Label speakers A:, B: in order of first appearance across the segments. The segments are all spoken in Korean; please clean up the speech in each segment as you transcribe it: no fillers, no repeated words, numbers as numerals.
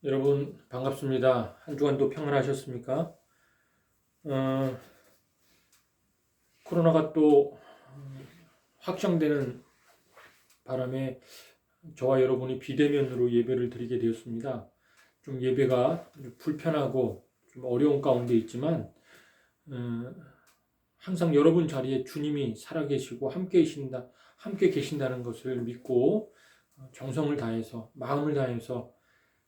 A: 여러분 반갑습니다. 한 주간도 평안하셨습니까? 어, 코로나가 또 확정되는 바람에 저와 여러분이 비대면으로 예배를 드리게 되었습니다. 좀 예배가 좀 불편하고 좀 어려운 가운데 있지만 항상 여러분 자리에 주님이 살아계시고 함께 계신다는 것을 믿고 정성을 다해서 마음을 다해서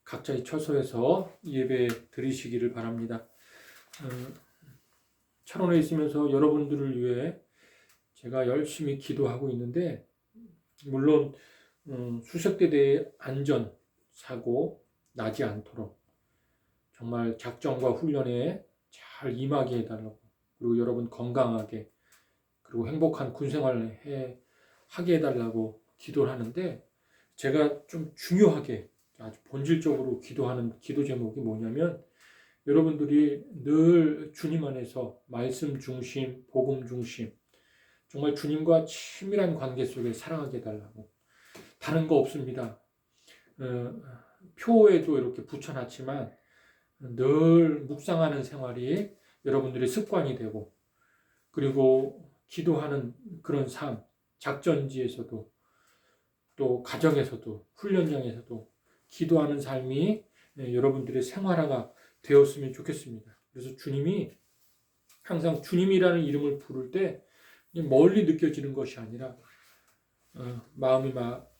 A: 각자의 처소에서 예배 드리시기를 바랍니다. 철원에 있으면서 여러분들을 위해 제가 열심히 기도하고 있는데, 물론 수색대대의 안전 사고 나지 않도록 정말 작전과 훈련에 잘 임하게 해달라고, 그리고 여러분 건강하게 그리고 행복한 군생활을 하게 해달라고 기도를 하는데, 제가 좀 중요하게 아주 본질적으로 기도하는 기도 제목이 뭐냐면, 여러분들이 늘 주님 안에서 말씀 중심, 복음 중심, 정말 주님과 친밀한 관계 속에 살아가게 해달라고. 다른 거 없습니다. 표에도 이렇게 붙여놨지만 늘 묵상하는 생활이 여러분들의 습관이 되고, 그리고 기도하는 그런 삶, 작전지에서도 또 가정에서도 훈련장에서도 기도하는 삶이 여러분들의 생활화가 되었으면 좋겠습니다. 그래서 주님이 항상 주님이라는 이름을 부를 때 멀리 느껴지는 것이 아니라 마음이 막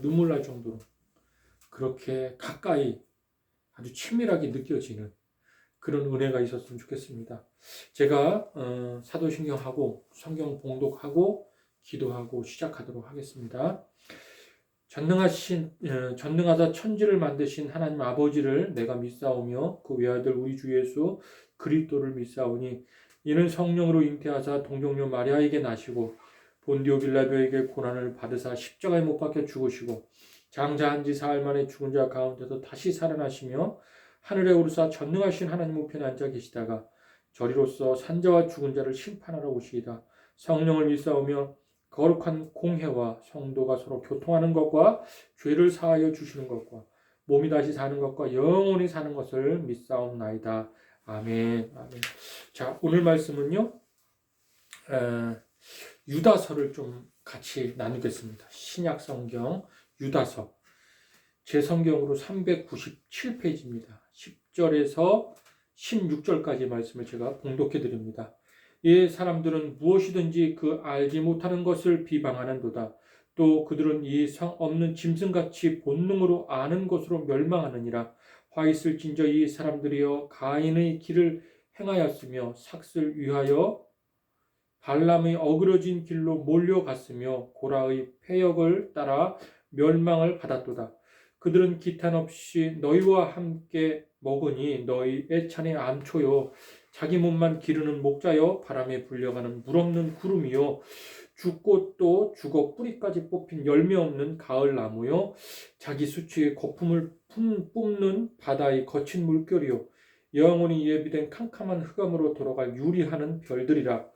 A: 눈물 날 정도로 그렇게 가까이 아주 친밀하게 느껴지는 그런 은혜가 있었으면 좋겠습니다. 제가 사도신경하고 성경 봉독하고 기도하고 시작하도록 하겠습니다. 전능하사 천지를 만드신 하나님 아버지를 내가 믿사오며 그 외아들 우리 주 예수 그리스도를 믿사오니, 이는 성령으로 잉태하사 동정녀 마리아에게 나시고 본디오 빌라도에게 고난을 받으사 십자가에 못 박혀 죽으시고 장자한 지 사흘 만에 죽은 자 가운데서 다시 살아나시며 하늘에 오르사 전능하신 하나님 우편에 앉아 계시다가 저리로서 산자와 죽은 자를 심판하러 오시이다. 성령을 믿사오며 거룩한 공회와 성도가 서로 교통하는 것과 죄를 사하여 주시는 것과 몸이 다시 사는 것과 영원히 사는 것을 믿사옵나이다. 아멘. 아멘. 자, 오늘 말씀은요, 유다서를 좀 같이 나누겠습니다. 신약 성경 유다서, 제 성경으로 397페이지입니다. 10절에서 16절까지 말씀을 제가 봉독해 드립니다. 이 사람들은 무엇이든지 그 알지 못하는 것을 비방하는도다. 또 그들은 이 성 없는 짐승같이 본능으로 아는 것으로 멸망하느니라. 화 있을진저 이 사람들이여 가인의 길을 행하였으며 삭슬 위하여 발람의 어그러진 길로 몰려갔으며 고라의 패역을 따라 멸망을 받았도다. 그들은 기탄 없이 너희와 함께 먹으니 너희 애찬의 암초요 자기 몸만 기르는 목자여 바람에 불려가는 물없는 구름이요 죽고 또 죽어 뿌리까지 뽑힌 열매 없는 가을 나무요 자기 수치의 거품을 뿜는 바다의 거친 물결이요 영원히 예비된 캄캄한 흑암으로 돌아갈 유리하는 별들이라.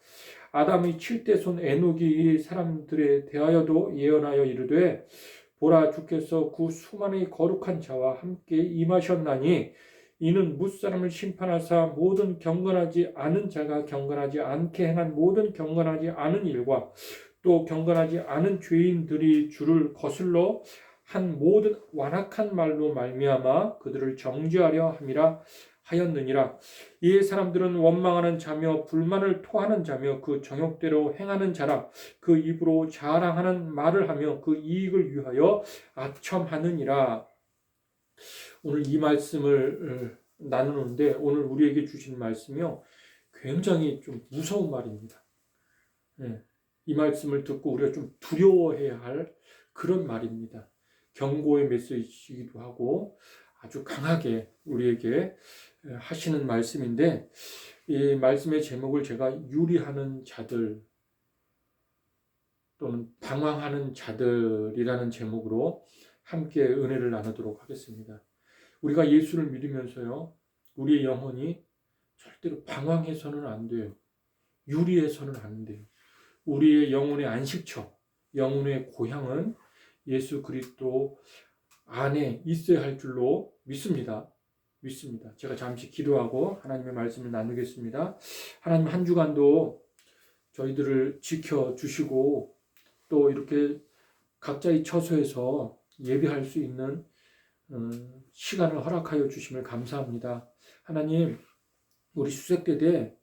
A: 아담의 7대 손 에녹이 이 사람들에 대하여도 예언하여 이르되 보라 주께서 그 수많은 거룩한 자와 함께 임하셨나니 이는 뭇사람을 심판하사 모든 경건하지 않은 자가 경건하지 않게 행한 모든 경건하지 않은 일과 또 경건하지 않은 죄인들이 주를 거슬러 한 모든 완악한 말로 말미암아 그들을 정죄하려 함이라 하였느니라. 이 사람들은 원망하는 자며 불만을 토하는 자며 그 정욕대로 행하는 자라. 그 입으로 자랑하는 말을 하며 그 이익을 위하여 아첨하느니라. 오늘 이 말씀을 나누는데, 오늘 우리에게 주신 말씀이요, 굉장히 좀 무서운 말입니다. 이 말씀을 듣고 우리가 좀 두려워해야 할 그런 말입니다. 경고의 메시지이기도 하고 아주 강하게 우리에게 하시는 말씀인데, 이 말씀의 제목을 제가 유리하는 자들 또는 방황하는 자들이라는 제목으로 함께 은혜를 나누도록 하겠습니다. 우리가 예수를 믿으면서요, 우리의 영혼이 절대로 방황해서는 안 돼요. 유리해서는 안 돼요. 우리의 영혼의 안식처, 영혼의 고향은 예수 그리스도 안에 있어야 할 줄로 믿습니다. 제가 잠시 기도하고 하나님의 말씀을 나누겠습니다. 하나님, 한 주간도 저희들을 지켜주시고 또 이렇게 각자의 처소에서 예배할 수 있는 시간을 허락하여 주심을 감사합니다. 하나님, 우리 수색대대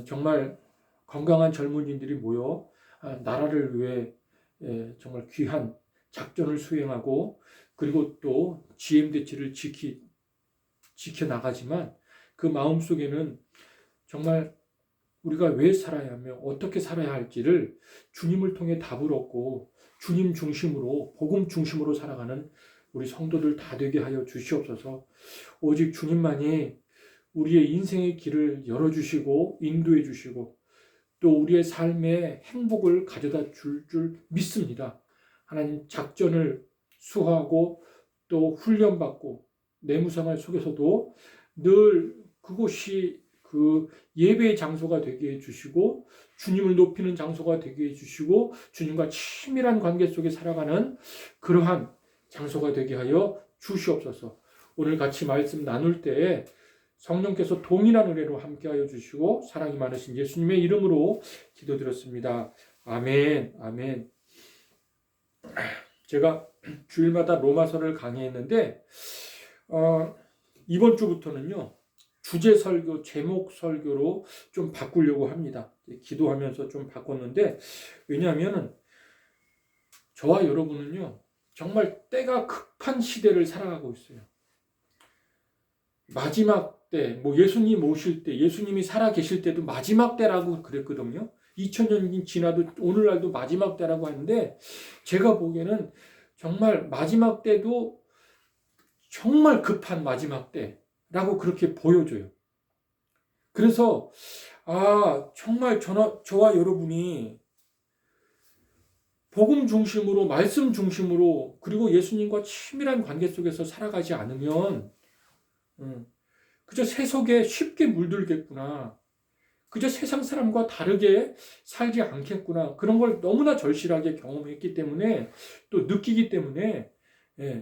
A: 정말 건강한 젊은이들이 모여 나라를 위해 정말 귀한 작전을 수행하고 그리고 또 GM대치를 지켜나가지만 그 마음속에는 정말 우리가 왜 살아야 하며 어떻게 살아야 할지를 주님을 통해 답을 얻고 주님 중심으로 복음 중심으로 살아가는 우리 성도들 다 되게 하여 주시옵소서. 오직 주님만이 우리의 인생의 길을 열어주시고 인도해 주시고 또 우리의 삶에 행복을 가져다 줄 믿습니다. 하나님, 작전을 수호하고 또 훈련받고 내무생활 속에서도 늘 그곳이 그 예배의 장소가 되게 해주시고 주님을 높이는 장소가 되게 해주시고 주님과 친밀한 관계 속에 살아가는 그러한 장소가 되게 하여 주시옵소서. 오늘 같이 말씀 나눌 때에 성령께서 동일한 은혜로 함께하여 주시고 사랑이 많으신 예수님의 이름으로 기도드렸습니다. 아멘. 아멘. 제가 주일마다 로마서를 강의했는데 이번 주부터는요, 주제 설교, 제목 설교로 좀 바꾸려고 합니다. 기도하면서 좀 바꿨는데, 왜냐하면 저와 여러분은요, 정말 때가 급한 시대를 살아가고 있어요. 마지막 때, 예수님 오실 때, 예수님이 살아 계실 때도 마지막 때라고 그랬거든요. 2000년이 지나도 오늘날도 마지막 때라고 하는데, 제가 보기에는 정말 마지막 때도 정말 급한 마지막 때라고 그렇게 보여줘요. 그래서 정말 저와 여러분이 복음 중심으로, 말씀 중심으로, 그리고 예수님과 친밀한 관계 속에서 살아가지 않으면 그저 세속에 쉽게 물들겠구나, 그저 세상 사람과 다르게 살지 않겠구나, 그런 걸 너무나 절실하게 경험했기 때문에 또 느끼기 때문에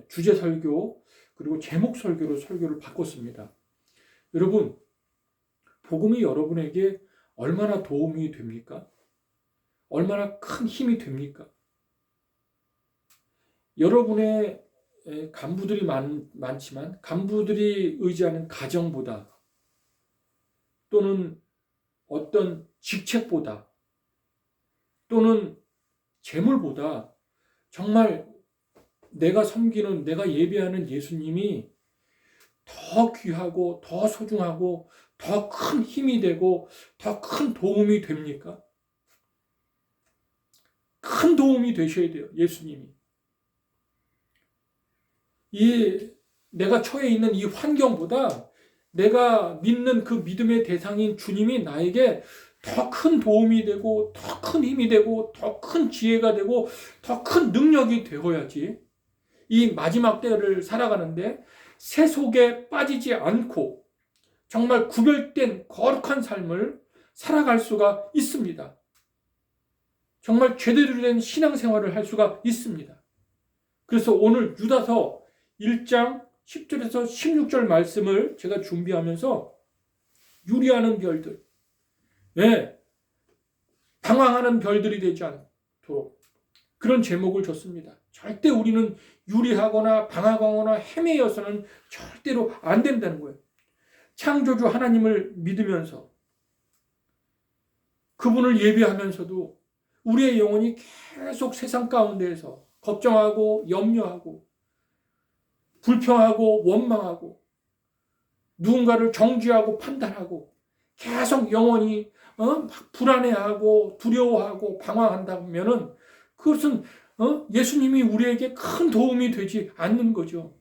A: 주제 설교 그리고 제목 설교로 설교를 바꿨습니다. 여러분, 복음이 여러분에게 얼마나 도움이 됩니까? 얼마나 큰 힘이 됩니까? 여러분의 간부들이 많지만 간부들이 의지하는 가정보다 또는 어떤 직책보다 또는 재물보다 정말 내가 섬기는, 내가 예배하는 예수님이 더 귀하고 더 소중하고 더 큰 힘이 되고 더 큰 도움이 됩니까? 큰 도움이 되셔야 돼요, 예수님이. 내가 처해 있는 이 환경보다 내가 믿는 그 믿음의 대상인 주님이 나에게 더 큰 도움이 되고 더 큰 힘이 되고 더 큰 지혜가 되고 더 큰 능력이 되어야지 이 마지막 때를 살아가는데 세속에 빠지지 않고 정말 구별된 거룩한 삶을 살아갈 수가 있습니다. 정말 제대로 된 신앙생활을 할 수가 있습니다. 그래서 오늘 유다서 1장 10절에서 16절 말씀을 제가 준비하면서 유리하는 별들, 방황하는 별들이 되지 않도록 그런 제목을 줬습니다. 절대 우리는 유리하거나 방황하거나 헤매여서는 절대로 안 된다는 거예요. 창조주 하나님을 믿으면서 그분을 예배하면서도 우리의 영혼이 계속 세상 가운데에서 걱정하고 염려하고 불평하고 원망하고 누군가를 정죄하고 판단하고 계속 영혼이 막 불안해하고 두려워하고 방황한다면은 그것은 예수님이 우리에게 큰 도움이 되지 않는 거죠.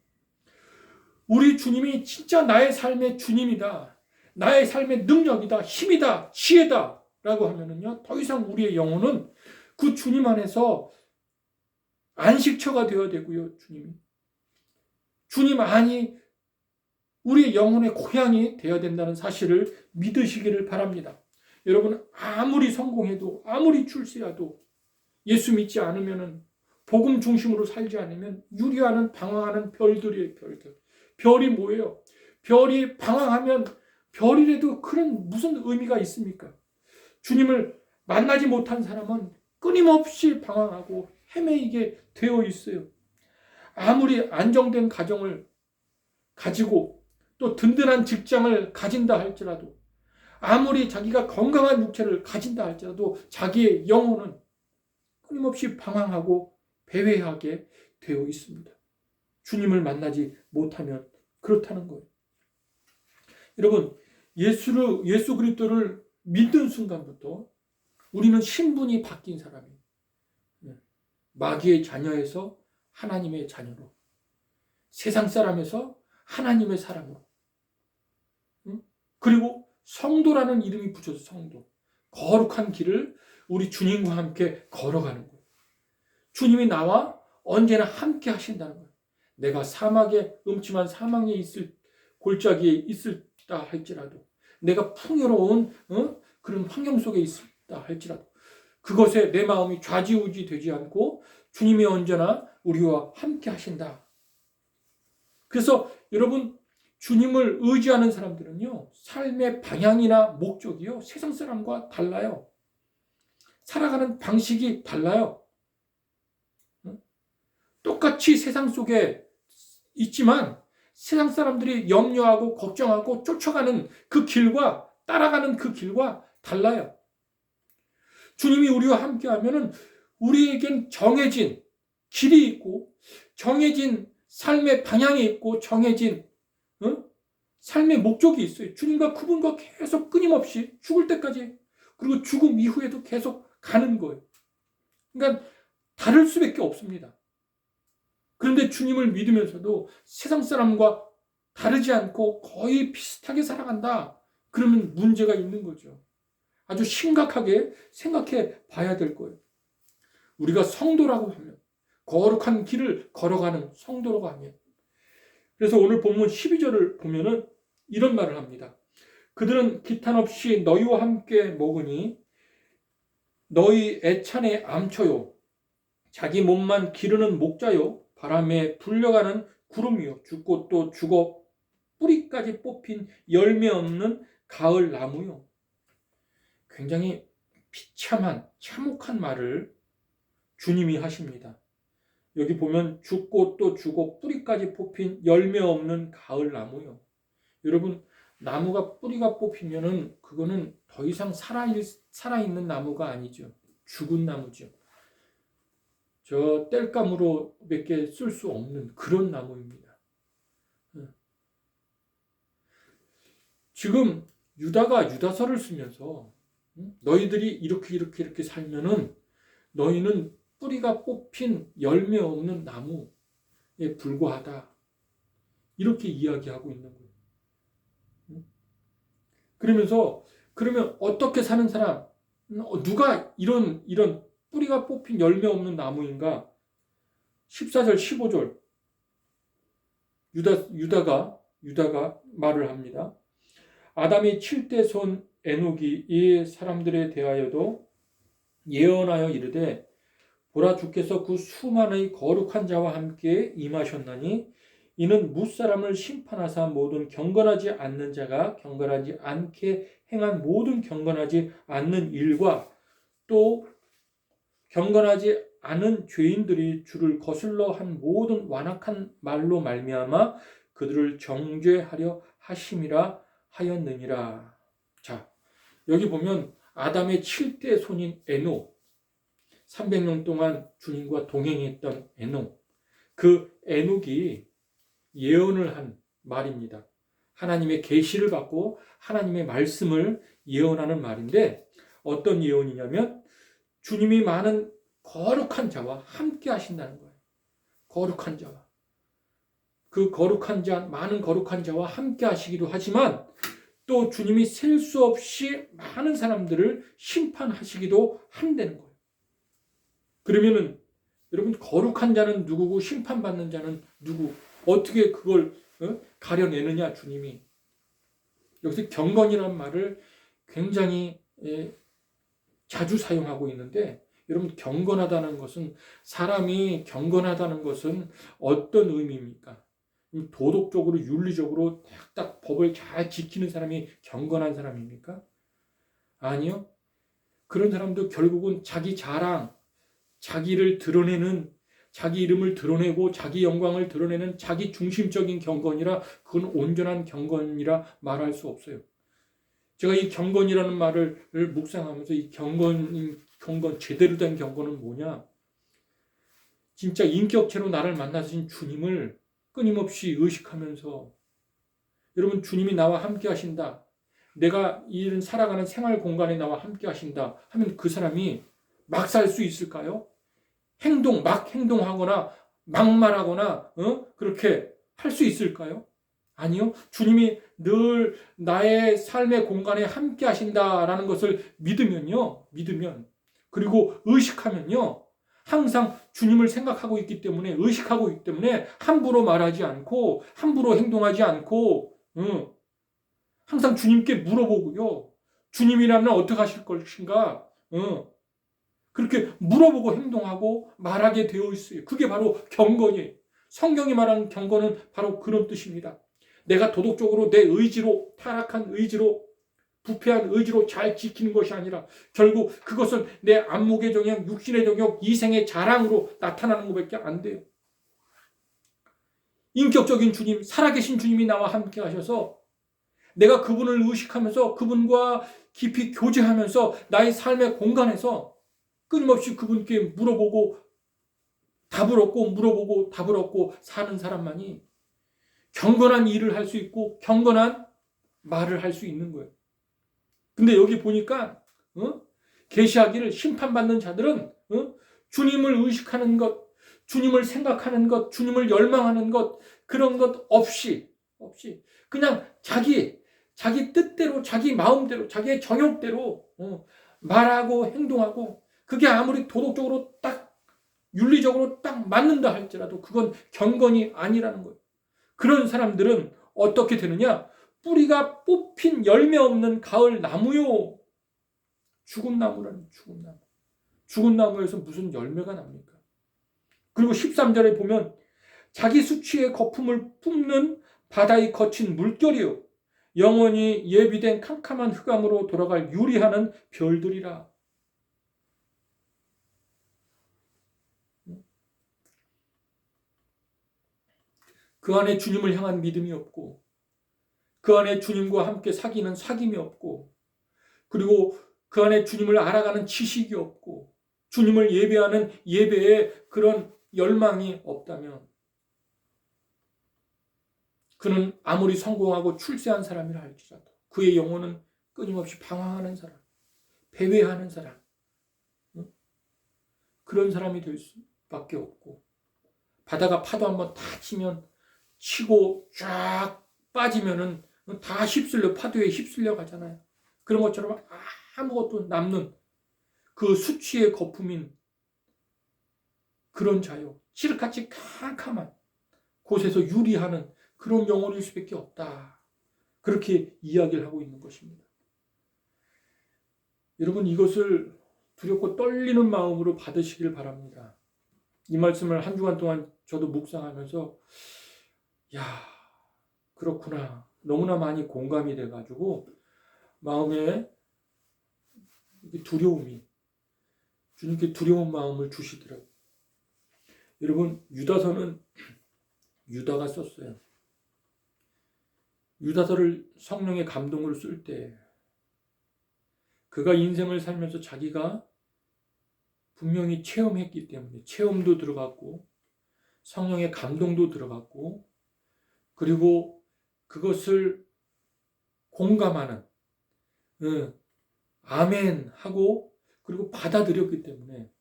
A: 우리 주님이 진짜 나의 삶의 주님이다, 나의 삶의 능력이다, 힘이다, 지혜다 라고 하면은요, 더 이상 우리의 영혼은 그 주님 안에서 안식처가 되어야 되고요. 주님 안이 우리의 영혼의 고향이 되어야 된다는 사실을 믿으시기를 바랍니다. 여러분, 아무리 성공해도 아무리 출세해도 예수 믿지 않으면 복음 중심으로 살지 않으면 유리하는 방황하는 별들이에요. 별들. 별이 뭐예요? 별이 방황하면 별이라도 그런 무슨 의미가 있습니까? 주님을 만나지 못한 사람은 끊임없이 방황하고 헤매이게 되어 있어요. 아무리 안정된 가정을 가지고 또 든든한 직장을 가진다 할지라도, 아무리 자기가 건강한 육체를 가진다 할지라도 자기의 영혼은 끊임없이 방황하고 배회하게 되어 있습니다. 주님을 만나지 못하면 그렇다는 거예요. 여러분, 예수 그리스도를 믿는 순간부터 우리는 신분이 바뀐 사람이에요. 마귀의 자녀에서 하나님의 자녀로, 세상 사람에서 하나님의 사람으로, 그리고 성도라는 이름이 붙여서 성도, 거룩한 길을 우리 주님과 함께 걸어가는 거예요. 주님이 나와 언제나 함께 하신다는 거예요. 내가 사막에 음침한 사막에 있을 골짜기에 있을다 할지라도, 내가 풍요로운 그런 환경 속에 있을다 할지라도 그것에 내 마음이 좌지우지 되지 않고 주님이 언제나 우리와 함께 하신다. 그래서 여러분, 주님을 의지하는 사람들은요, 삶의 방향이나 목적이요, 세상 사람과 달라요. 살아가는 방식이 달라요. 똑같이 세상 속에 있지만 세상 사람들이 염려하고 걱정하고 쫓아가는 그 길과 따라가는 그 길과 달라요. 주님이 우리와 함께 하면은 우리에겐 정해진 길이 있고 정해진 삶의 방향이 있고 정해진 삶의 목적이 있어요. 주님과 그분과 계속 끊임없이 죽을 때까지, 그리고 죽음 이후에도 계속 가는 거예요. 그러니까 다를 수밖에 없습니다. 그런데 주님을 믿으면서도 세상 사람과 다르지 않고 거의 비슷하게 살아간다. 그러면 문제가 있는 거죠. 아주 심각하게 생각해 봐야 될 거예요. 우리가 성도라고 하면, 거룩한 길을 걸어가는 성도라고 하면, 그래서 오늘 본문 12절을 보면은 이런 말을 합니다. 그들은 기탄 없이 너희와 함께 먹으니 너희 애찬에 암초요, 자기 몸만 기르는 목자요, 바람에 불려가는 구름이요, 죽고 또 죽어 뿌리까지 뽑힌 열매 없는 가을 나무요. 굉장히 비참한 참혹한 말을 주님이 하십니다. 여기 보면 죽고 또 죽어 뿌리까지 뽑힌 열매 없는 가을 나무요. 여러분, 나무가 뿌리가 뽑히면은 그거는 더 이상 살아있는 나무가 아니죠. 죽은 나무죠. 저 땔감으로 몇 개 쓸 수 없는 그런 나무입니다. 지금 유다가 유다서를 쓰면서 너희들이 이렇게 살면은 너희는 뿌리가 뽑힌 열매 없는 나무에 불과하다. 이렇게 이야기하고 있는 거예요. 그러면서 그러면 어떻게 사는 사람, 누가 이런 뿌리가 뽑힌 열매 없는 나무인가? 14절 15절 유다가 말을 합니다. 아담이 7대 손 에녹이 이 사람들에 대하여도 예언하여 이르되 보라, 주께서 그 수만의 거룩한 자와 함께 임하셨나니 이는 무사람을 심판하사 모든 경건하지 않는 자가 경건하지 않게 행한 모든 경건하지 않는 일과 또 경건하지 않은 죄인들이 주를 거슬러 한 모든 완악한 말로 말미암아 그들을 정죄하려 하심이라 하였느니라. 자, 여기 보면 아담의 7대 손인 에녹, 300년 동안 주님과 동행했던 에녹, 그 에녹이 예언을 한 말입니다. 하나님의 계시를 받고 하나님의 말씀을 예언하는 말인데, 어떤 예언이냐면 주님이 많은 거룩한 자와 함께 하신다는 거예요. 거룩한 자와. 그 거룩한 자, 많은 거룩한 자와 함께 하시기도 하지만 또 주님이 셀 수 없이 많은 사람들을 심판하시기도 한다는 거예요. 그러면은 여러분, 거룩한 자는 누구고 심판받는 자는 누구? 어떻게 그걸 가려내느냐, 주님이. 여기서 경건이라는 말을 굉장히 자주 사용하고 있는데, 여러분, 경건하다는 것은, 사람이 경건하다는 것은 어떤 의미입니까? 도덕적으로 윤리적으로 딱딱 법을 잘 지키는 사람이 경건한 사람입니까? 아니요. 그런 사람도 결국은 자기 자랑, 자기를 드러내는, 자기 이름을 드러내고 자기 영광을 드러내는 자기 중심적인 경건이라 그건 온전한 경건이라 말할 수 없어요. 제가 이 경건이라는 말을 묵상하면서 이 경건, 제대로 된 경건은 뭐냐? 진짜 인격체로 나를 만나신 주님을 끊임없이 의식하면서, 여러분, 주님이 나와 함께 하신다, 내가 이런 살아가는 생활 공간에 나와 함께 하신다 하면 그 사람이 막 살 수 있을까요? 막 행동하거나 막 말하거나 그렇게 할 수 있을까요? 아니요. 주님이 늘 나의 삶의 공간에 함께 하신다라는 것을 믿으면, 그리고 의식하면요, 항상 주님을 생각하고 있기 때문에, 의식하고 있기 때문에 함부로 말하지 않고 함부로 행동하지 않고 항상 주님께 물어보고요, 주님이라면 어떻게 하실 것인가, 그렇게 물어보고 행동하고 말하게 되어 있어요. 그게 바로 경건이에요. 성경이 말하는 경건은 바로 그런 뜻입니다. 내가 도덕적으로 내 의지로, 타락한 의지로, 부패한 의지로 잘 지키는 것이 아니라 결국 그것은 내 안목의 정욕, 육신의 정욕, 이생의 자랑으로 나타나는 것밖에 안 돼요. 인격적인 주님, 살아계신 주님이 나와 함께 하셔서 내가 그분을 의식하면서 그분과 깊이 교제하면서 나의 삶의 공간에서 끊임없이 그분께 물어보고 답을 얻고, 물어보고 답을 얻고 사는 사람만이 경건한 일을 할 수 있고 경건한 말을 할 수 있는 거예요. 근데 여기 보니까 계시하기를 심판받는 자들은 주님을 의식하는 것, 주님을 생각하는 것, 주님을 열망하는 것, 그런 것 없이 그냥 자기 뜻대로, 자기 마음대로, 자기의 정욕대로 말하고 행동하고, 그게 아무리 도덕적으로 딱 윤리적으로 딱 맞는다 할지라도 그건 경건이 아니라는 거예요. 그런 사람들은 어떻게 되느냐? 뿌리가 뽑힌 열매 없는 가을 나무요. 죽은 나무라는, 죽은 나무. 죽은 나무에서 무슨 열매가 납니까? 그리고 13절에 보면 자기 수치의 거품을 뿜는 바다의 거친 물결이요, 영원히 예비된 캄캄한 흑암으로 돌아갈 유리하는 별들이라. 그 안에 주님을 향한 믿음이 없고, 그 안에 주님과 함께 사귀는 사귐이 없고, 그리고 그 안에 주님을 알아가는 지식이 없고, 주님을 예배하는 예배에 그런 열망이 없다면 그는 아무리 성공하고 출세한 사람이라 할지라도 그의 영혼은 끊임없이 방황하는 사람, 배회하는 사람, 그런 사람이 될 수밖에 없고, 바다가 파도 한번 다 치면, 치고 쫙 빠지면은 다 휩쓸려, 파도에 휩쓸려 가잖아요. 그런 것처럼 아무것도 남는 그 수치의 거품인 그런 자요, 칠흑같이 캄캄한 곳에서 유리하는 그런 영혼일 수밖에 없다. 그렇게 이야기를 하고 있는 것입니다. 여러분, 이것을 두렵고 떨리는 마음으로 받으시길 바랍니다. 이 말씀을 한 주간 동안 저도 묵상하면서, 야, 그렇구나, 너무나 많이 공감이 돼가지고 마음에 두려움이, 주님께 두려운 마음을 주시더라고요. 여러분, 유다서는 유다가 썼어요. 유다서를 성령의 감동으로 쓸 때 그가 인생을 살면서 자기가 분명히 체험했기 때문에, 체험도 들어갔고 성령의 감동도 들어갔고, 그리고 그것을 공감하는, 아멘 하고 그리고 받아들였기 때문에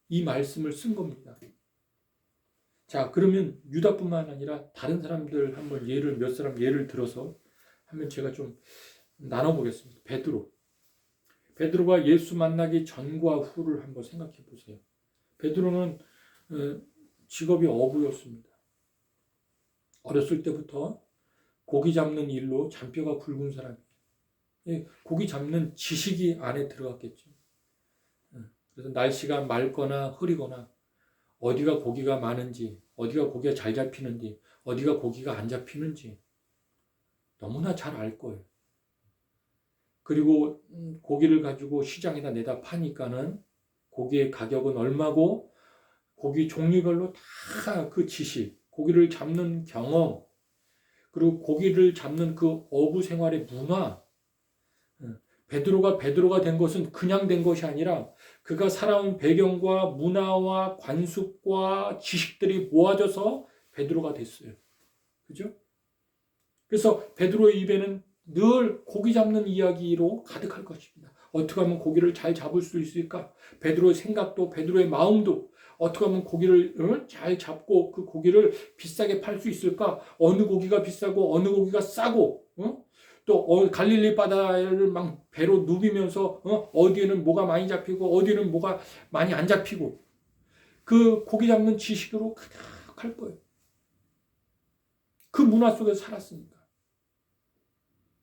A: 이 말씀을 쓴 겁니다. 자, 그러면 유다뿐만 아니라 다른 사람들 한번 몇 사람 예를 들어서 한번 제가 좀 나눠보겠습니다. 베드로가 예수 만나기 전과 후를 한번 생각해 보세요. 베드로는 직업이 어부였습니다. 어렸을 때부터 고기 잡는 일로 잔뼈가 굵은 사람이에요. 고기 잡는 지식이 안에 들어갔겠죠. 그래서 날씨가 맑거나 흐리거나 어디가 고기가 많은지, 어디가 고기가 잘 잡히는지, 어디가 고기가 안 잡히는지 너무나 잘 알 거예요. 그리고 고기를 가지고 시장에다 내다 파니까는 고기의 가격은 얼마고, 고기 종류별로 다 그 지식, 고기를 잡는 경험, 그리고 고기를 잡는 그 어부 생활의 문화, 베드로가 된 것은 그냥 된 것이 아니라 그가 살아온 배경과 문화와 관습과 지식들이 모아져서 베드로가 됐어요. 그죠? 그래서 베드로의 입에는 늘 고기 잡는 이야기로 가득할 것입니다. 어떻게 하면 고기를 잘 잡을 수 있을까? 베드로의 생각도 베드로의 마음도 어떻게 하면 고기를 잘 잡고 그 고기를 비싸게 팔 수 있을까? 어느 고기가 비싸고 어느 고기가 싸고, 또 갈릴리 바다를 막 배로 누비면서 어디에는 뭐가 많이 잡히고 어디에는 뭐가 많이 안 잡히고, 그 고기 잡는 지식으로 가득할 거예요. 그 문화 속에서 살았으니까.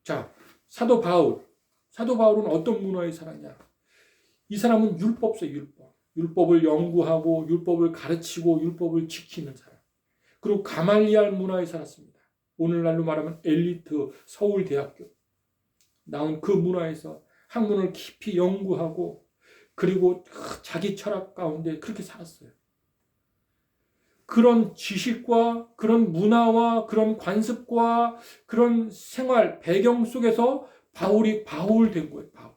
A: 자, 사도 바울은 어떤 문화에 살았냐? 이 사람은 율법서, 율법을 연구하고 율법을 가르치고 율법을 지키는 사람. 그리고 가말리알 문화에 살았습니다. 오늘날로 말하면 엘리트 서울대학교 나온 그 문화에서 학문을 깊이 연구하고, 그리고 자기 철학 가운데 그렇게 살았어요. 그런 지식과 그런 문화와 그런 관습과 그런 생활 배경 속에서 바울이 바울 된 거예요. 바울.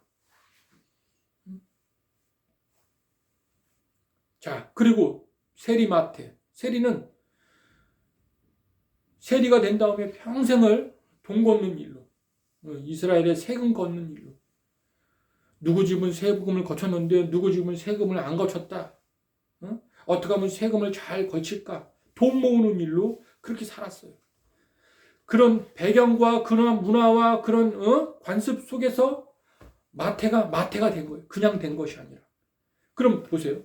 A: 자, 그리고 세리가 된 다음에 평생을 돈 걷는 일로, 이스라엘의 세금 걷는 일로, 누구 집은 세금을 거쳤는데 누구 집은 세금을 안 거쳤다, 어떻게 하면 세금을 잘 거칠까, 돈 모으는 일로 그렇게 살았어요. 그런 배경과 그런 문화와 그런 관습 속에서 마태가 된 거예요. 그냥 된 것이 아니라. 그럼 보세요.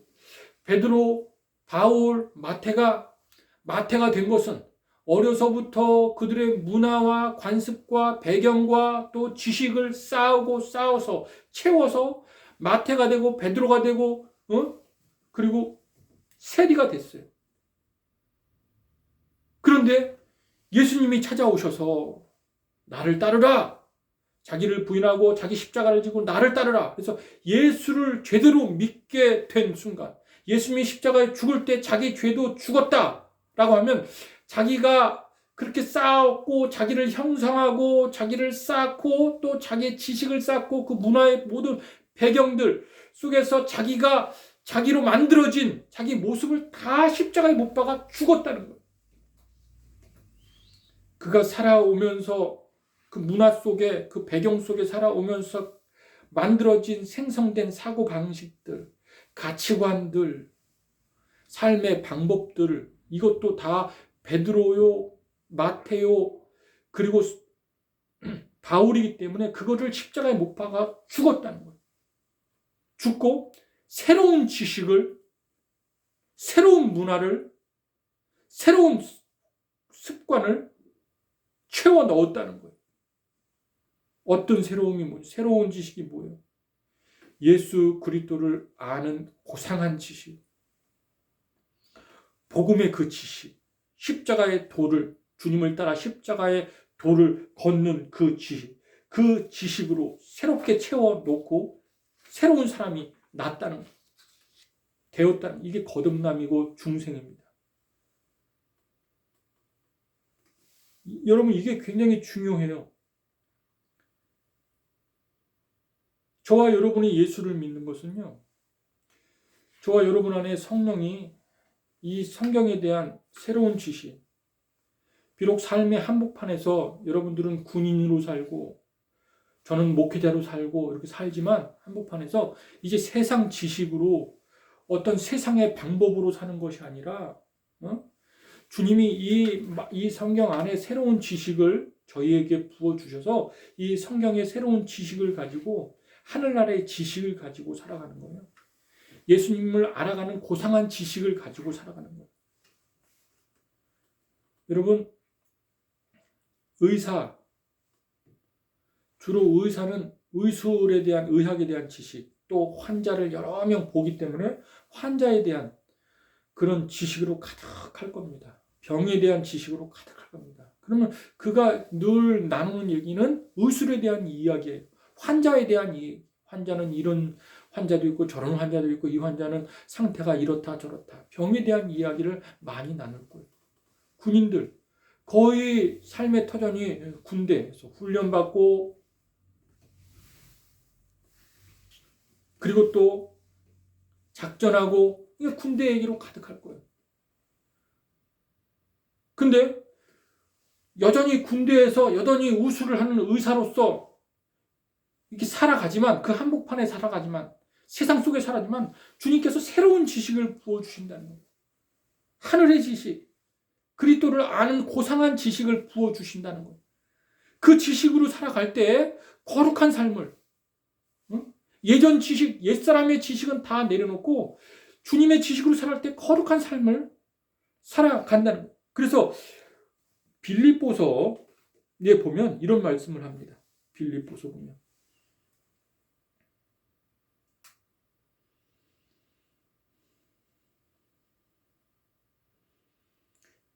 A: 베드로, 바울, 마태가 된 것은 어려서부터 그들의 문화와 관습과 배경과 또 지식을 쌓아서 채워서 마태가 되고 베드로가 되고, 그리고 세리가 됐어요. 그런데 예수님이 찾아오셔서 나를 따르라, 자기를 부인하고 자기 십자가를 지고 나를 따르라. 그래서 예수를 제대로 믿게 된 순간, 예수님이 십자가에 죽을 때 자기 죄도 죽었다라고 하면, 자기가 그렇게 쌓았고 자기를 형성하고 자기를 쌓고 또 자기의 지식을 쌓고 그 문화의 모든 배경들 속에서 자기로 만들어진 자기 모습을 다 십자가에 못 박아 죽었다는 거예요. 그가 살아오면서 그 문화 속에, 그 배경 속에 살아오면서 만들어진 생성된 사고방식들, 가치관들, 삶의 방법들, 이것도 다 베드로요, 마테요, 그리고 바울이기 때문에 그거를 십자가에 못 박아 죽었다는 거예요. 죽고 새로운 지식을, 새로운 문화를, 새로운 습관을 채워 넣었다는 거예요. 어떤 새로운 지식이 뭐예요? 예수 그리스도를 아는 고상한 지식, 복음의 그 지식, 십자가의 도를, 주님을 따라 십자가의 도를 걷는 그 지식으로 새롭게 채워놓고 새로운 사람이 되었다는, 이게 거듭남이고 중생입니다. 여러분, 이게 굉장히 중요해요. 저와 여러분이 예수를 믿는 것은요, 저와 여러분 안에 성령이 이 성경에 대한 새로운 지식, 비록 삶의 한복판에서 여러분들은 군인으로 살고 저는 목회자로 살고 이렇게 살지만, 한복판에서 이제 세상 지식으로 어떤 세상의 방법으로 사는 것이 아니라, 주님이 이 성경 안에 새로운 지식을 저희에게 부어주셔서 이 성경의 새로운 지식을 가지고, 하늘나라의 지식을 가지고 살아가는 거예요. 예수님을 알아가는 고상한 지식을 가지고 살아가는 거예요. 여러분, 주로 의사는 의술에 대한, 의학에 대한 지식, 또 환자를 여러 명 보기 때문에 환자에 대한 그런 지식으로 가득할 겁니다. 병에 대한 지식으로 가득할 겁니다. 그러면 그가 늘 나누는 얘기는 의술에 대한 이야기예요. 환자에 대한 이야기. 환자는 이런 환자도 있고 저런 환자도 있고 이 환자는 상태가 이렇다 저렇다. 병에 대한 이야기를 많이 나눌 거예요. 군인들 거의 삶의 터전이 군대에서 훈련받고 그리고 또 작전하고 이게 군대 얘기로 가득할 거예요. 근데 여전히 군대에서 여전히 우수를 하는 의사로서 이렇게 살아가지만 그 한복판에 살아가지만 세상 속에 살아지만 주님께서 새로운 지식을 부어주신다는 거예요. 하늘의 지식, 그리스도를 아는 고상한 지식을 부어주신다는 거예요. 그 지식으로 살아갈 때 거룩한 삶을 예전 지식, 옛사람의 지식은 다 내려놓고 주님의 지식으로 살아갈 때 거룩한 삶을 살아간다는 거예요. 그래서 빌립보서에 보면 이런 말씀을 합니다. 빌립보서 보면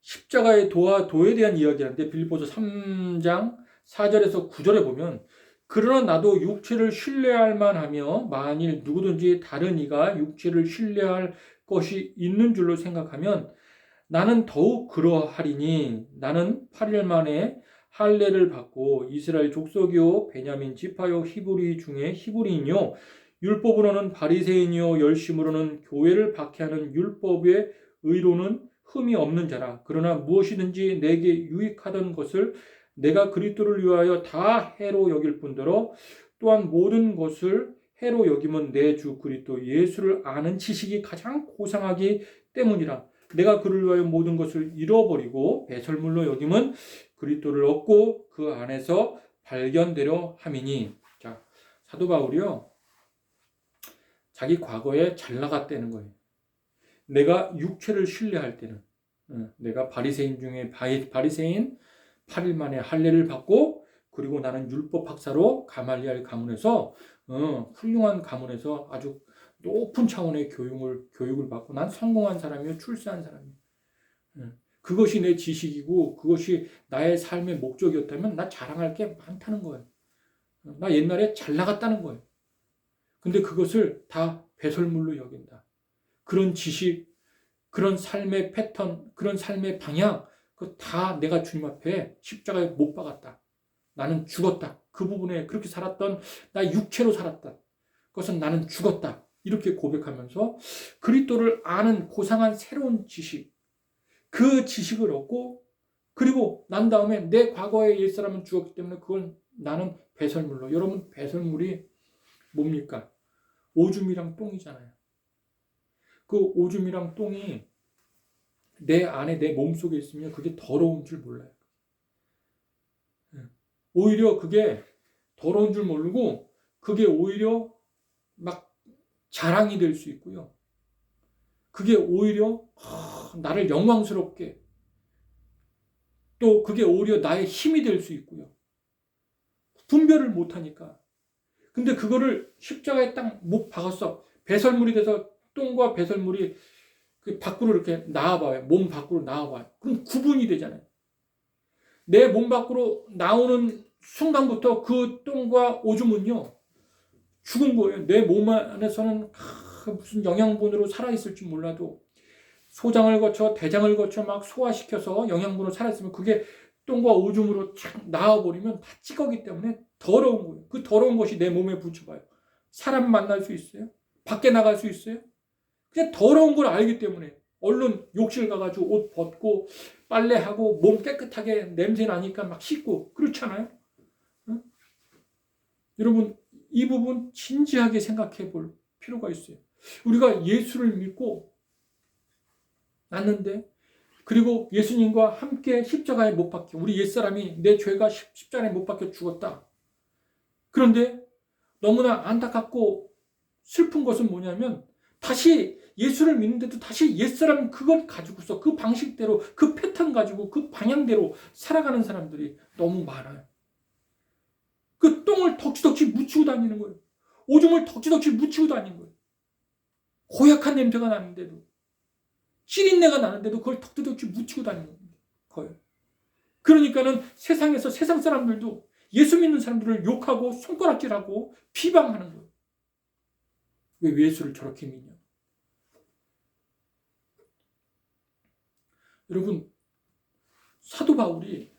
A: 십자가의 도에 대한 이야기하는데 빌립보서 3장 4절에서 9절에 보면 그러나 나도 육체를 신뢰할 만하며 만일 누구든지 다른 이가 육체를 신뢰할 것이 있는 줄로 생각하면 나는 더욱 그러하리니 나는 8일 만에 할례를 받고 이스라엘 족속이요 베냐민 지파요 히브리 중에 히브리인이요 율법으로는 바리새인이요 열심으로는 교회를 박해하는 율법의 의로는 흠이 없는 자라. 그러나 무엇이든지 내게 유익하던 것을 내가 그리스도를 위하여 다 해로 여길 뿐더러 또한 모든 것을 해로 여기면 내 주 그리스도 예수를 아는 지식이 가장 고상하기 때문이라. 내가 그를 위하여 모든 것을 잃어버리고 배설물로 여김은 그리스도를 얻고 그 안에서 발견되려 함이니. 자, 사도 바울이요 자기 과거에 잘 나갔다는 거예요. 내가 육체를 신뢰할 때는 내가 바리새인 중에 바리새인 8일 만에 할례를 받고 그리고 나는 율법 학사로 가말리엘 가문에서 훌륭한 가문에서 아주 높은 차원의 교육을 받고 난 성공한 사람이요 출세한 사람이요. 그것이 내 지식이고 그것이 나의 삶의 목적이었다면 나 자랑할 게 많다는 거예요. 나 옛날에 잘 나갔다는 거예요. 근데 그것을 다 배설물로 여긴다. 그런 지식, 그런 삶의 패턴, 그런 삶의 방향, 그거 다 내가 주님 앞에 십자가에 못 박았다. 나는 죽었다. 그 부분에 그렇게 살았던 나 육체로 살았다. 그것은 나는 죽었다. 이렇게 고백하면서 그리스도를 아는 고상한 새로운 지식, 그 지식을 얻고 그리고 난 다음에 내 과거의 옛사람은 죽었기 때문에 그건 나는 배설물로. 여러분 배설물이 뭡니까? 오줌이랑 똥이잖아요. 그 오줌이랑 똥이 내 안에 내 몸속에 있으면 그게 더러운 줄 몰라요. 오히려 그게 더러운 줄 모르고 그게 오히려 막 자랑이 될 수 있고요. 그게 오히려 나를 영광스럽게 또 그게 오히려 나의 힘이 될 수 있고요. 분별을 못하니까. 근데 그거를 십자가에 딱 못 박았어. 배설물이 돼서 똥과 배설물이 그 밖으로 이렇게 나와봐요. 몸 밖으로 나와봐요. 그럼 구분이 되잖아요. 내 몸 밖으로 나오는 순간부터 그 똥과 오줌은요 죽은 거예요. 내 몸 안에서는 무슨 영양분으로 살아있을지 몰라도 소장을 거쳐 대장을 거쳐 막 소화시켜서 영양분으로 살아있으면 그게 똥과 오줌으로 착 나와버리면 다 찌꺼기 때문에 더러운 거예요. 그 더러운 것이 내 몸에 붙여봐요. 사람 만날 수 있어요? 밖에 나갈 수 있어요? 그냥 더러운 걸 알기 때문에 얼른 욕실 가가지고 옷 벗고 빨래하고 몸 깨끗하게 냄새 나니까 막 씻고 그렇잖아요. 응? 여러분 이 부분 진지하게 생각해 볼 필요가 있어요. 우리가 예수를 믿고 났는데 그리고 예수님과 함께 십자가에 못 박혀 우리 옛사람이 내 죄가 십자가에 못 박혀 죽었다. 그런데 너무나 안타깝고 슬픈 것은 뭐냐면 다시 예수를 믿는데도 다시 옛사람 그걸 가지고서 그 방식대로 그 패턴 가지고 그 방향대로 살아가는 사람들이 너무 많아요. 그 똥을 덕지덕지 묻히고 다니는 거예요. 오줌을 덕지덕지 묻히고 다니는 거예요. 고약한 냄새가 나는데도, 찌린내가 나는데도 그걸 덕지덕지 묻히고 다니는 거예요. 그러니까는 세상에서 세상 사람들도 예수 믿는 사람들을 욕하고 손가락질하고 비방하는 거예요. 왜 예수를 저렇게 믿냐? 여러분, 사도 바울이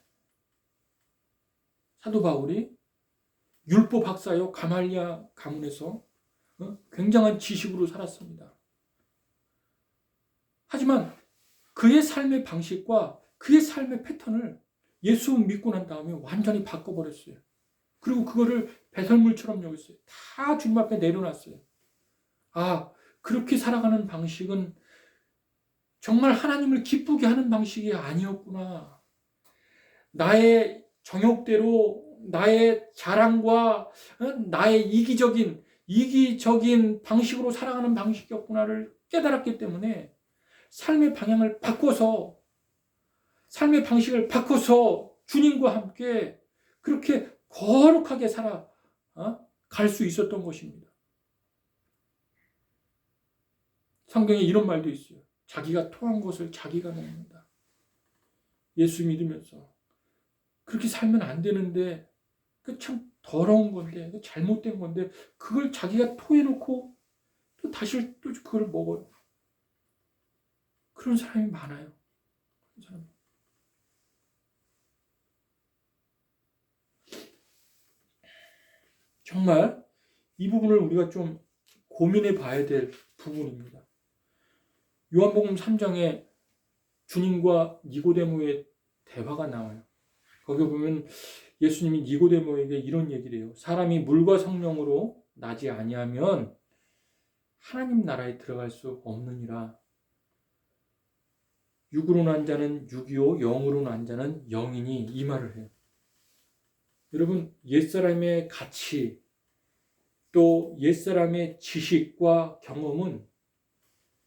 A: 율법 학사요 가말리아 가문에서 굉장한 지식으로 살았습니다. 하지만 그의 삶의 방식과 그의 삶의 패턴을 예수 믿고 난 다음에 완전히 바꿔버렸어요. 그리고 그거를 배설물처럼 여겼어요. 다 주님 앞에 내려놨어요. 아, 그렇게 살아가는 방식은 정말 하나님을 기쁘게 하는 방식이 아니었구나. 나의 정욕대로 나의 자랑과 나의 이기적인 방식으로 살아가는 방식이었구나를 깨달았기 때문에 삶의 방식을 바꿔서 주님과 함께 그렇게 거룩하게 갈 수 있었던 것입니다. 성경에 이런 말도 있어요. 자기가 토한 것을 자기가 먹는다. 예수 믿으면서 그렇게 살면 안 되는데, 그 참 더러운 건데, 잘못된 건데, 그걸 자기가 토해놓고 또 다시 또 그걸 먹어요. 그런 사람이 많아요. 정말 이 부분을 우리가 좀 고민해 봐야 될 부분입니다. 요한복음 3장에 주님과 니고데모의 대화가 나와요. 거기 보면 예수님이 니고데모에게 이런 얘기를 해요. 사람이 물과 성령으로 나지 아니하면 하나님 나라에 들어갈 수 없느니라. 육으로 난 자는 육이요 영으로 난 자는 영이니, 이 말을 해요. 여러분, 옛사람의 가치 또 옛사람의 지식과 경험은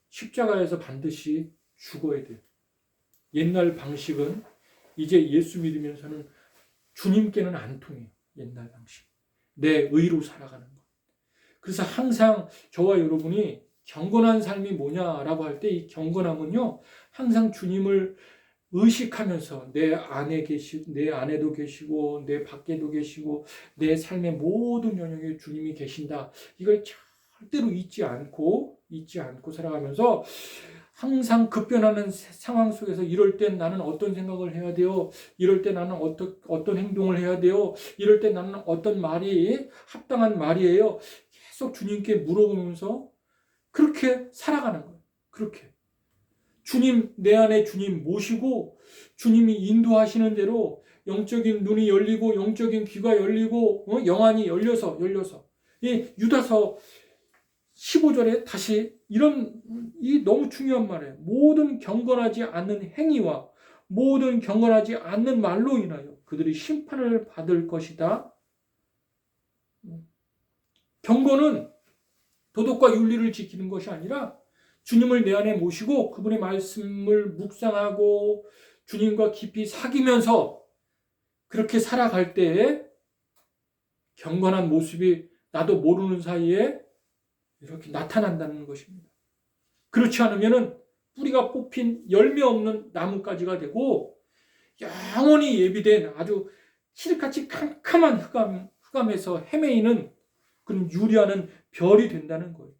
A: 십자가에서 반드시 죽어야 돼요. 옛날 방식은 이제 예수 믿으면서는 주님께는 안 통해요. 옛날 방식. 내 의로 살아가는 것. 그래서 항상 저와 여러분이 경건한 삶이 뭐냐라고 할 때, 이 경건함은요, 항상 주님을 의식하면서 내 안에도 계시고 내 밖에도 계시고 내 삶의 모든 영역에 주님이 계신다. 이걸 절대로 잊지 않고 살아가면서 항상 급변하는 상황 속에서 이럴 땐 나는 어떤 생각을 해야 돼요? 이럴 때 나는 어떤 행동을 해야 돼요? 이럴 때 나는 어떤 말이 합당한 말이에요? 계속 주님께 물어보면서 그렇게 살아가는 거예요. 그렇게. 주님, 내 안에 주님 모시고 주님이 인도하시는 대로 영적인 눈이 열리고 영적인 귀가 열리고 영안이 열려서 이 유다서 15절에 다시 이 너무 중요한 말이에요. 모든 경건하지 않는 행위와 모든 경건하지 않는 말로 인하여 그들이 심판을 받을 것이다. 경건은 도덕과 윤리를 지키는 것이 아니라 주님을 내 안에 모시고 그분의 말씀을 묵상하고 주님과 깊이 사귀면서 그렇게 살아갈 때에 경건한 모습이 나도 모르는 사이에 이렇게 나타난다는 것입니다. 그렇지 않으면 뿌리가 뽑힌 열매 없는 나뭇가지가 되고 영원히 예비된 아주 칠흑같이 캄캄한 흑암에서 헤매이는 그런 유리하는 별이 된다는 거예요.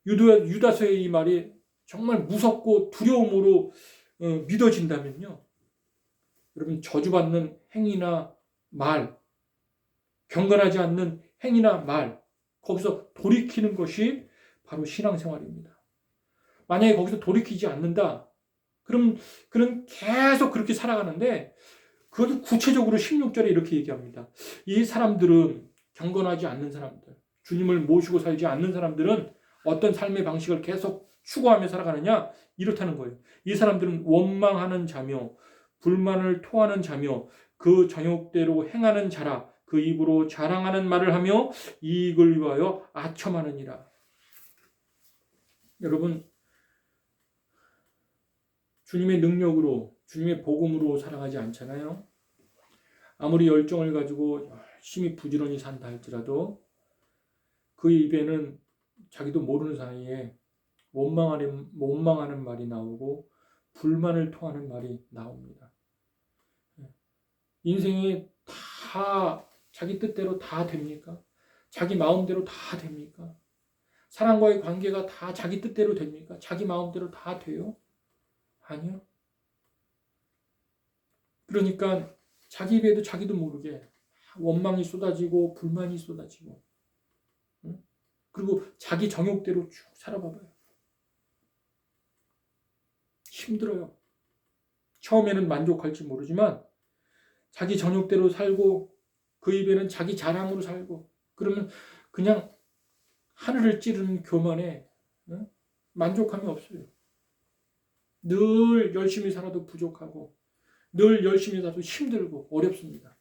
A: 유다서의 이 말이 정말 무섭고 두려움으로 믿어진다면요. 여러분, 저주받는 행위나 말, 경건하지 않는 행위나 말, 거기서 돌이키는 것이 바로 신앙생활입니다. 만약에 거기서 돌이키지 않는다, 그럼 계속 그렇게 살아가는데, 그것도 구체적으로 16절에 이렇게 얘기합니다. 이 사람들은, 경건하지 않는 사람들, 주님을 모시고 살지 않는 사람들은 어떤 삶의 방식을 계속 추구하며 살아가느냐? 이렇다는 거예요. 이 사람들은 원망하는 자며 불만을 토하는 자며 그 정욕대로 행하는 자라. 그 입으로 자랑하는 말을 하며 이익을 위하여 아첨하느니라. 여러분, 주님의 능력으로, 주님의 복음으로 살아가지 않잖아요. 아무리 열정을 가지고 열심히 부지런히 산다 할지라도 그 입에는 자기도 모르는 사이에 원망하는 말이 나오고 불만을 토하는 말이 나옵니다. 인생에 다 자기 뜻대로 다 됩니까? 자기 마음대로 다 됩니까? 사람과의 관계가 다 자기 뜻대로 됩니까? 자기 마음대로 다 돼요? 아니요. 그러니까 자기 입에도 자기도 모르게 원망이 쏟아지고 불만이 쏟아지고, 그리고 자기 정욕대로 쭉 살아봐봐요. 힘들어요. 처음에는 만족할지 모르지만 자기 정욕대로 살고 그 입에는 자기 자랑으로 살고, 그러면 그냥 하늘을 찌르는 교만에 만족함이 없어요. 늘 열심히 살아도 부족하고 늘 열심히 살아도 힘들고 어렵습니다.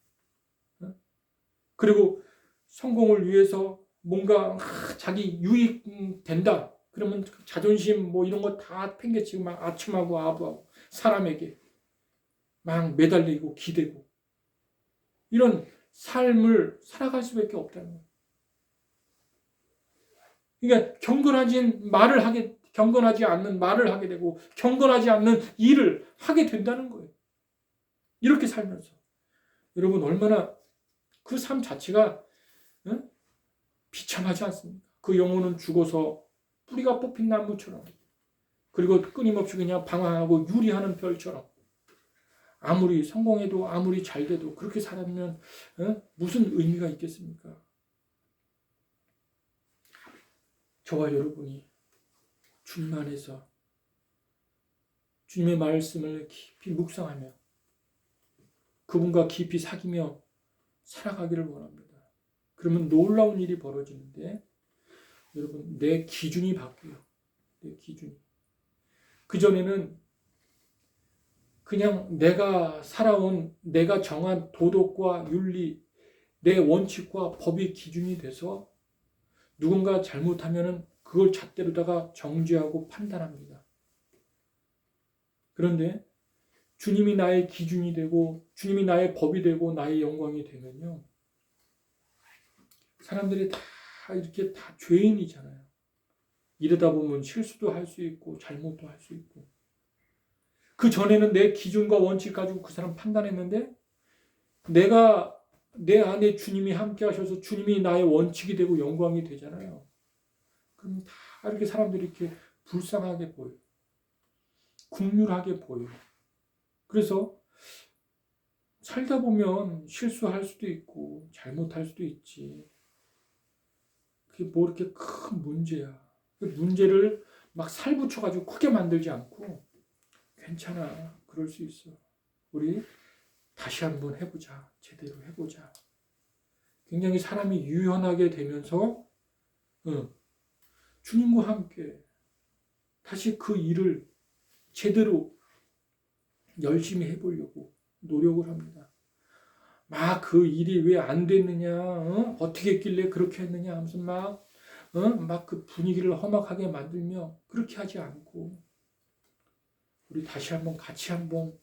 A: 그리고 성공을 위해서 뭔가 자기 유익 된다 그러면 자존심 뭐 이런 거 다 팽개치고 막 아첨하고 아부하고 사람에게 막 매달리고 기대고 이런 삶을 살아갈 수밖에 없다는 거예요. 그러니까 경건하지 않는 말을 하게 되고 경건하지 않는 일을 하게 된다는 거예요. 이렇게 살면서 여러분 얼마나 그 삶 자체가 비참하지 않습니까? 그 영혼은 죽어서 뿌리가 뽑힌 나무처럼, 그리고 끊임없이 그냥 방황하고 유리하는 별처럼, 아무리 성공해도 아무리 잘 돼도 그렇게 살면 무슨 의미가 있겠습니까? 저와 여러분이 주님 안에서 주님의 말씀을 깊이 묵상하며 그분과 깊이 사귀며 살아가기를 원합니다. 그러면 놀라운 일이 벌어지는데, 여러분 내 기준이 바뀌어요. 내 기준이. 그전에는 그냥 내가 살아온, 내가 정한 도덕과 윤리, 내 원칙과 법이 기준이 돼서 누군가 잘못하면 그걸 잣대로다가 정죄하고 판단합니다. 그런데 주님이 나의 기준이 되고 주님이 나의 법이 되고 나의 영광이 되면요, 사람들이 다 이렇게 다 죄인이잖아요. 이러다 보면 실수도 할 수 있고 잘못도 할 수 있고, 그 전에는 내 기준과 원칙 가지고 그 사람 판단했는데 내가 내 안에 주님이 함께 하셔서 주님이 나의 원칙이 되고 영광이 되잖아요. 그럼 다 이렇게 사람들이 이렇게 불쌍하게 보여, 국률하게 보여. 그래서 살다 보면 실수할 수도 있고 잘못할 수도 있지. 그게 뭐 이렇게 큰 문제야. 그 문제를 막 살붙여가지고 크게 만들지 않고 괜찮아, 그럴 수 있어. 우리 다시 한번 해보자. 제대로 해보자. 굉장히 사람이 유연하게 되면서 주님과 함께 다시 그 일을 제대로 열심히 해보려고 노력을 합니다. 막 그 일이 왜 안 됐느냐, 어떻게 했길래 그렇게 했느냐 하면서 막 그 분위기를 험악하게 만들며 그렇게 하지 않고, 우리 다시 한번 같이 한번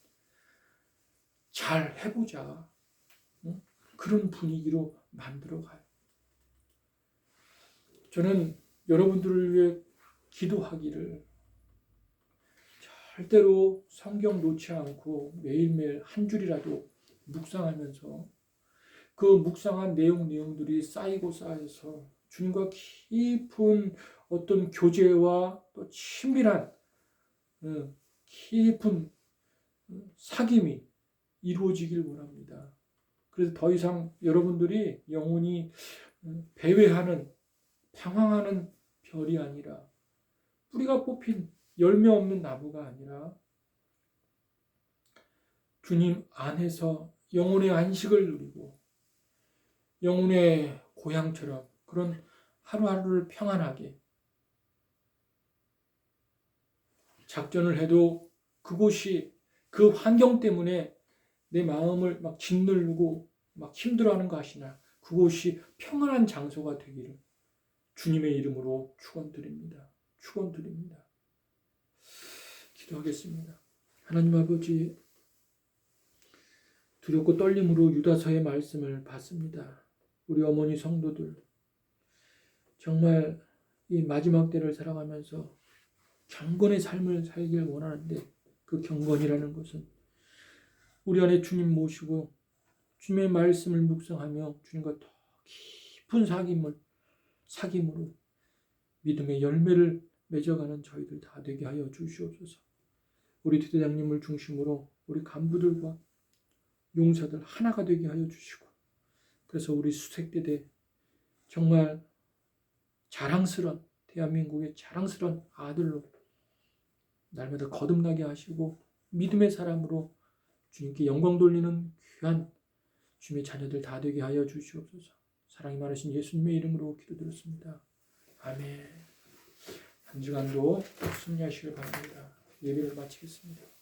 A: 잘 해보자. 그런 분위기로 만들어가요. 저는 여러분들을 위해 기도하기를, 절대로 성경 놓지 않고 매일매일 한 줄이라도 묵상하면서 그 묵상한 내용들이 쌓이고 쌓여서 주님과 깊은 어떤 교제와 또 친밀한 깊은 사귐이 이루어지길 원합니다. 그래서 더 이상 여러분들이 영혼이 배회하는, 방황하는 별이 아니라, 뿌리가 뽑힌 열매 없는 나무가 아니라 주님 안에서 영혼의 안식을 누리고 영혼의 고향처럼 그런 하루하루를 평안하게, 작전을 해도 그곳이 그 환경 때문에 내 마음을 막 짓누르고 막 힘들어하는 것 아시나 그곳이 평안한 장소가 되기를 주님의 이름으로 축원드립니다. 축원드립니다. 기도하겠습니다. 하나님 아버지, 두렵고 떨림으로 유다서의 말씀을 받습니다. 우리 어머니 성도들 정말 이 마지막 때를 살아가면서 경건의 삶을 살길 원하는데 그 경건이라는 것은 우리 안에 주님 모시고 주님의 말씀을 묵상하며 주님과 더 깊은 사귐으로 믿음의 열매를 맺어가는 저희들 다 되게 하여 주시옵소서. 우리 대장님을 중심으로 우리 간부들과 용사들 하나가 되게 하여 주시고, 그래서 우리 수색대대 정말 자랑스러운, 대한민국의 자랑스러운 아들로 날마다 거듭나게 하시고 믿음의 사람으로 주님께 영광 돌리는 귀한 주님의 자녀들 다 되게 하여 주시옵소서. 사랑이 많으신 예수님의 이름으로 기도드렸습니다. 아멘. 한 주간도 승리하시길 바랍니다. 예배를 마치겠습니다.